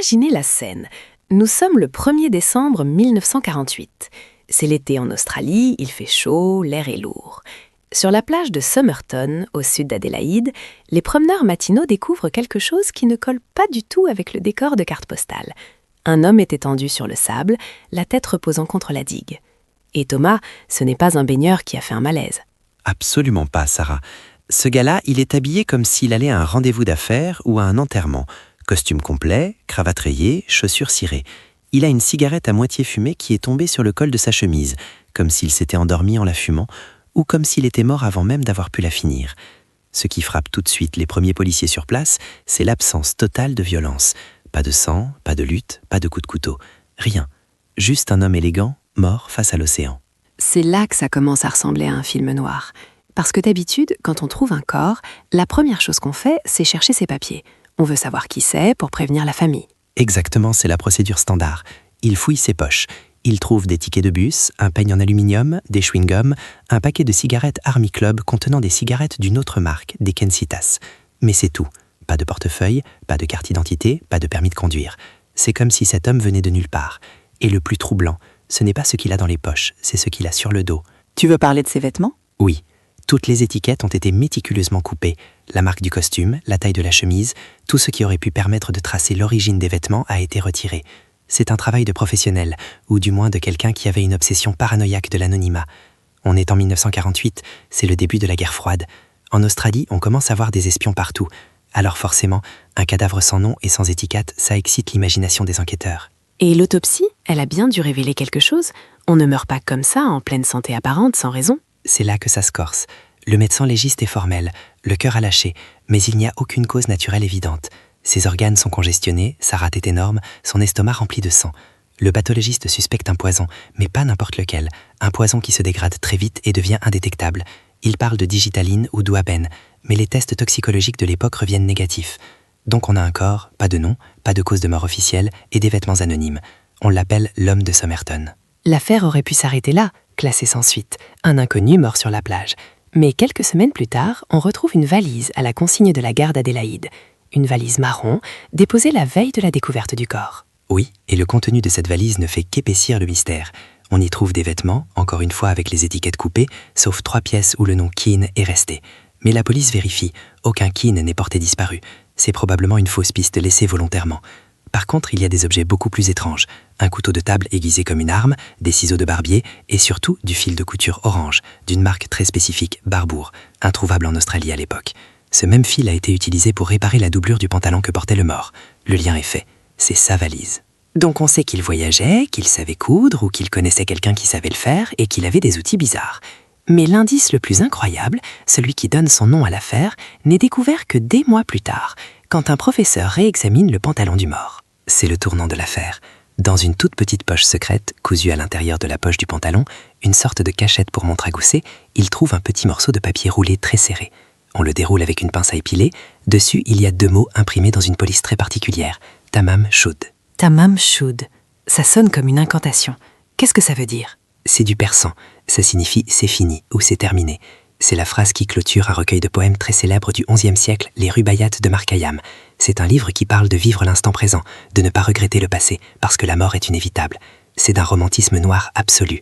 Imaginez la scène. Nous sommes le 1er décembre 1948. C'est l'été en Australie, il fait chaud, l'air est lourd. Sur la plage de Somerton, au sud d'Adélaïde, les promeneurs matinaux découvrent quelque chose qui ne colle pas du tout avec le décor de carte postale. Un homme est étendu sur le sable, la tête reposant contre la digue. Et Thomas, ce n'est pas un baigneur qui a fait un malaise. Absolument pas, Sarah. Ce gars-là, il est habillé comme s'il allait à un rendez-vous d'affaires ou à un enterrement. Costume complet, cravate rayée, chaussures cirées. Il a une cigarette à moitié fumée qui est tombée sur le col de sa chemise, comme s'il s'était endormi en la fumant, ou comme s'il était mort avant même d'avoir pu la finir. Ce qui frappe tout de suite les premiers policiers sur place, c'est l'absence totale de violence. Pas de sang, pas de lutte, pas de coup de couteau. Rien. Juste un homme élégant, mort face à l'océan. C'est là que ça commence à ressembler à un film noir. Parce que d'habitude, quand on trouve un corps, la première chose qu'on fait, c'est chercher ses papiers. On veut savoir qui c'est pour prévenir la famille. Exactement, c'est la procédure standard. Il fouille ses poches. Il trouve des tickets de bus, un peigne en aluminium, des chewing-gums, un paquet de cigarettes Army Club contenant des cigarettes d'une autre marque, des Kensitas. Mais c'est tout. Pas de portefeuille, pas de carte d'identité, pas de permis de conduire. C'est comme si cet homme venait de nulle part. Et le plus troublant, ce n'est pas ce qu'il a dans les poches, c'est ce qu'il a sur le dos. Tu veux parler de ses vêtements ? Oui. Toutes les étiquettes ont été méticuleusement coupées. La marque du costume, la taille de la chemise, tout ce qui aurait pu permettre de tracer l'origine des vêtements a été retiré. C'est un travail de professionnel, ou du moins de quelqu'un qui avait une obsession paranoïaque de l'anonymat. On est en 1948, c'est le début de la guerre froide. En Australie, on commence à voir des espions partout. Alors forcément, un cadavre sans nom et sans étiquette, ça excite l'imagination des enquêteurs. Et l'autopsie, elle a bien dû révéler quelque chose. On ne meurt pas comme ça, en pleine santé apparente, sans raison. C'est là que ça se corse. Le médecin légiste est formel, le cœur a lâché, mais il n'y a aucune cause naturelle évidente. Ses organes sont congestionnés, sa rate est énorme, son estomac rempli de sang. Le pathologiste suspecte un poison, mais pas n'importe lequel. Un poison qui se dégrade très vite et devient indétectable. Il parle de digitaline ou d'ouabène, mais les tests toxicologiques de l'époque reviennent négatifs. Donc on a un corps, pas de nom, pas de cause de mort officielle et des vêtements anonymes. On l'appelle l'homme de Somerton. L'affaire aurait pu s'arrêter là, classée sans suite. Un inconnu mort sur la plage. Mais quelques semaines plus tard, on retrouve une valise à la consigne de la gare d'Adélaïde. Une valise marron, déposée la veille de la découverte du corps. Oui, et le contenu de cette valise ne fait qu'épaissir le mystère. On y trouve des vêtements, encore une fois avec les étiquettes coupées, sauf 3 pièces où le nom Keane est resté. Mais la police vérifie, aucun Keane n'est porté disparu. C'est probablement une fausse piste laissée volontairement. Par contre, il y a des objets beaucoup plus étranges. Un couteau de table aiguisé comme une arme, des ciseaux de barbier et surtout du fil de couture orange, d'une marque très spécifique, Barbour, introuvable en Australie à l'époque. Ce même fil a été utilisé pour réparer la doublure du pantalon que portait le mort. Le lien est fait. C'est sa valise. Donc on sait qu'il voyageait, qu'il savait coudre ou qu'il connaissait quelqu'un qui savait le faire et qu'il avait des outils bizarres. Mais l'indice le plus incroyable, celui qui donne son nom à l'affaire, n'est découvert que des mois plus tard, quand un professeur réexamine le pantalon du mort. C'est le tournant de l'affaire. Dans une toute petite poche secrète, cousue à l'intérieur de la poche du pantalon, une sorte de cachette pour montre à gousset, il trouve un petit morceau de papier roulé très serré. On le déroule avec une pince à épiler. Dessus, il y a 2 mots imprimés dans une police très particulière. Tamam Shud. Tamam Shud. Ça sonne comme une incantation. Qu'est-ce que ça veut dire ? C'est du persan. Ça signifie « c'est fini » ou « c'est terminé ». C'est la phrase qui clôture un recueil de poèmes très célèbre du XIe siècle, les Rubaiyat de Marc Khayyam. C'est un livre qui parle de vivre l'instant présent, de ne pas regretter le passé, parce que la mort est inévitable. C'est d'un romantisme noir absolu.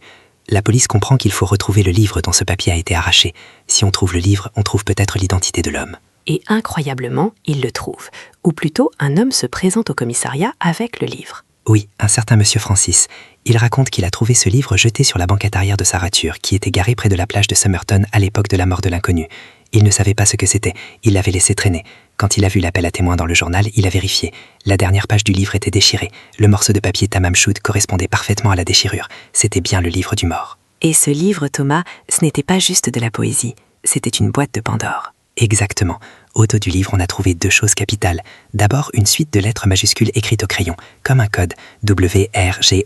La police comprend qu'il faut retrouver le livre dont ce papier a été arraché. Si on trouve le livre, on trouve peut-être l'identité de l'homme. Et incroyablement, il le trouve. Ou plutôt, un homme se présente au commissariat avec le livre. Oui, un certain monsieur Francis. Il raconte qu'il a trouvé ce livre jeté sur la banquette arrière de sa voiture, qui était garée près de la plage de Somerton à l'époque de la mort de l'inconnu. Il ne savait pas ce que c'était, il l'avait laissé traîner. Quand il a vu l'appel à témoins dans le journal, il a vérifié. La dernière page du livre était déchirée. Le morceau de papier Tamam Shud correspondait parfaitement à la déchirure. C'était bien le livre du mort. Et ce livre, Thomas, ce n'était pas juste de la poésie. C'était une boîte de Pandore. Exactement. Au dos du livre, on a trouvé 2 choses capitales. D'abord, une suite de lettres majuscules écrites au crayon, comme un code, W-R-G-O-A-B-A-B-D.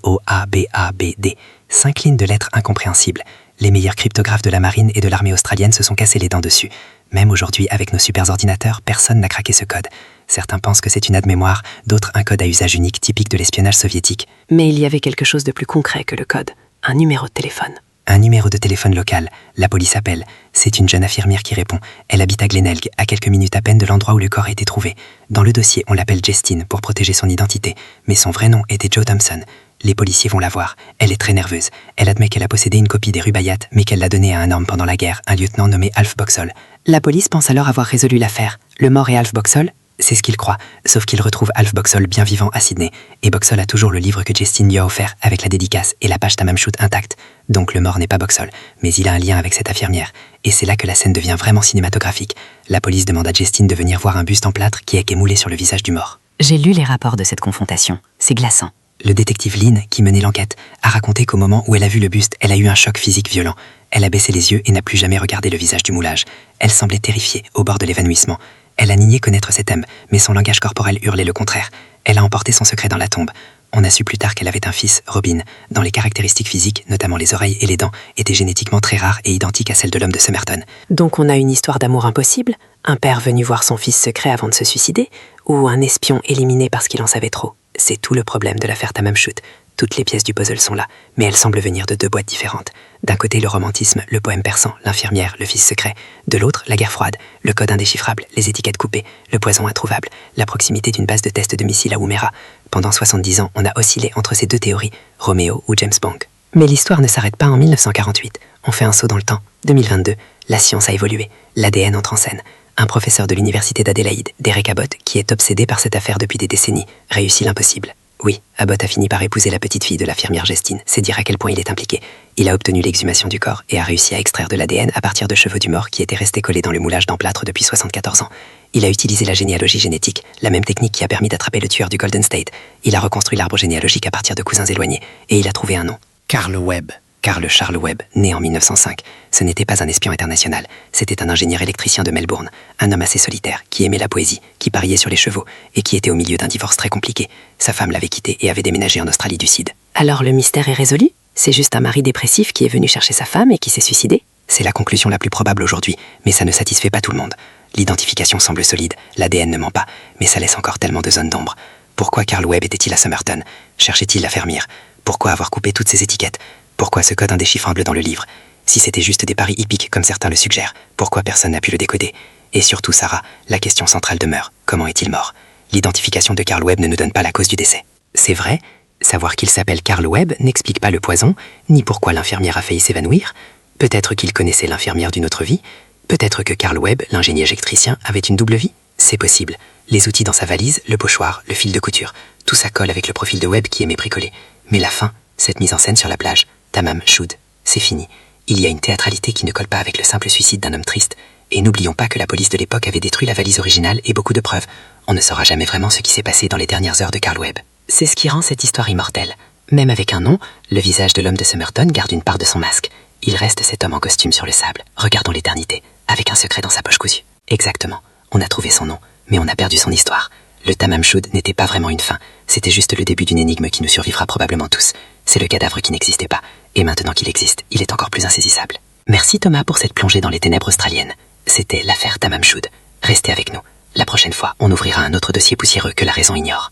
5 lignes de lettres incompréhensibles. Les meilleurs cryptographes de la marine et de l'armée australienne se sont cassés les dents dessus. Même aujourd'hui, avec nos super ordinateurs, personne n'a craqué ce code. Certains pensent que c'est une aide-mémoire, d'autres un code à usage unique typique de l'espionnage soviétique. Mais il y avait quelque chose de plus concret que le code, un numéro de téléphone. Un numéro de téléphone local. La police appelle. C'est une jeune infirmière qui répond. Elle habite à Glenelg, à quelques minutes à peine de l'endroit où le corps a été trouvé. Dans le dossier, on l'appelle Justine pour protéger son identité, mais son vrai nom était Joe Thompson. Les policiers vont la voir. Elle est très nerveuse. Elle admet qu'elle a possédé une copie des Rubaiyat, mais qu'elle l'a donnée à un homme pendant la guerre, un lieutenant nommé Alf Boxall. La police pense alors avoir résolu l'affaire. Le mort est Alf Boxall? C'est ce qu'il croit, sauf qu'il retrouve Alf Boxall bien vivant à Sydney. Et Boxall a toujours le livre que Justine lui a offert avec la dédicace et la page Tamam Shud intacte. Donc le mort n'est pas Boxall, mais il a un lien avec cette infirmière. Et c'est là que la scène devient vraiment cinématographique. La police demande à Justine de venir voir un buste en plâtre qui est moulé sur le visage du mort. J'ai lu les rapports de cette confrontation. C'est glaçant. Le détective Lynn, qui menait l'enquête, a raconté qu'au moment où elle a vu le buste, elle a eu un choc physique violent. Elle a baissé les yeux et n'a plus jamais regardé le visage du moulage. Elle semblait terrifiée, au bord de l'évanouissement. Elle a nié connaître cet homme, mais son langage corporel hurlait le contraire. Elle a emporté son secret dans la tombe. On a su plus tard qu'elle avait un fils, Robin, dont les caractéristiques physiques, notamment les oreilles et les dents, étaient génétiquement très rares et identiques à celles de l'homme de Somerton. Donc on a une histoire d'amour impossible, un père venu voir son fils secret avant de se suicider, ou un espion éliminé parce qu'il en savait trop. C'est tout le problème de l'affaire Tamam Shud. Toutes les pièces du puzzle sont là, mais elles semblent venir de deux boîtes différentes. D'un côté, le romantisme, le poème persan, l'infirmière, le fils secret. De l'autre, la guerre froide, le code indéchiffrable, les étiquettes coupées, le poison introuvable, la proximité d'une base de test de missiles à Woomera. Pendant 70 ans, on a oscillé entre ces deux théories, Roméo ou James Bond. Mais l'histoire ne s'arrête pas en 1948. On fait un saut dans le temps. 2022, la science a évolué. L'ADN entre en scène. Un professeur de l'université d'Adélaïde, Derek Abbott, qui est obsédé par cette affaire depuis des décennies, réussit l'impossible. Oui, Abbott a fini par épouser la petite fille de l'infirmière Justine, c'est dire à quel point il est impliqué. Il a obtenu l'exhumation du corps et a réussi à extraire de l'ADN à partir de cheveux du mort qui étaient restés collés dans le moulage d'emplâtre depuis 74 ans. Il a utilisé la généalogie génétique, la même technique qui a permis d'attraper le tueur du Golden State. Il a reconstruit l'arbre généalogique à partir de cousins éloignés, et il a trouvé un nom. Carl Webb. Carl Charles Webb, né en 1905. Ce n'était pas un espion international, c'était un ingénieur électricien de Melbourne, un homme assez solitaire, qui aimait la poésie, qui pariait sur les chevaux, et qui était au milieu d'un divorce très compliqué. Sa femme l'avait quitté et avait déménagé en Australie du Sud. Alors le mystère est résolu? C'est juste un mari dépressif qui est venu chercher sa femme et qui s'est suicidé? C'est la conclusion la plus probable aujourd'hui, mais ça ne satisfait pas tout le monde. L'identification semble solide, l'ADN ne ment pas, mais ça laisse encore tellement de zones d'ombre. Pourquoi Carl Webb était-il à Somerton? Cherchait-il la fermière? Pourquoi avoir coupé toutes ces étiquettes? Pourquoi ce code indéchiffrable dans le livre? Si c'était juste des paris hippiques comme certains le suggèrent, pourquoi personne n'a pu le décoder? Et surtout, Sarah, la question centrale demeure. Comment est-il mort? L'identification de Carl Webb ne nous donne pas la cause du décès. C'est vrai, savoir qu'il s'appelle Carl Webb n'explique pas le poison, ni pourquoi l'infirmière a failli s'évanouir. Peut-être qu'il connaissait l'infirmière d'une autre vie. Peut-être que Carl Webb, l'ingénieur électricien, avait une double vie. C'est possible. Les outils dans sa valise, le pochoir, le fil de couture, tout ça colle avec le profil de Webb qui aimait bricoler. Mais la fin, cette mise en scène sur la plage, Tamam Shud, c'est fini. Il y a une théâtralité qui ne colle pas avec le simple suicide d'un homme triste. Et n'oublions pas que la police de l'époque avait détruit la valise originale et beaucoup de preuves. On ne saura jamais vraiment ce qui s'est passé dans les dernières heures de Carl Webb. C'est ce qui rend cette histoire immortelle. Même avec un nom, le visage de l'homme de Somerton garde une part de son masque. Il reste cet homme en costume sur le sable, regardons l'éternité, avec un secret dans sa poche cousue. Exactement, on a trouvé son nom, mais on a perdu son histoire. Le Tamam Shud n'était pas vraiment une fin, c'était juste le début d'une énigme qui nous survivra probablement tous. C'est le cadavre qui n'existait pas, et maintenant qu'il existe, il est encore plus insaisissable. Merci Thomas pour cette plongée dans les ténèbres australiennes. C'était l'affaire Tamam Shud. Restez avec nous. La prochaine fois, on ouvrira un autre dossier poussiéreux que la raison ignore.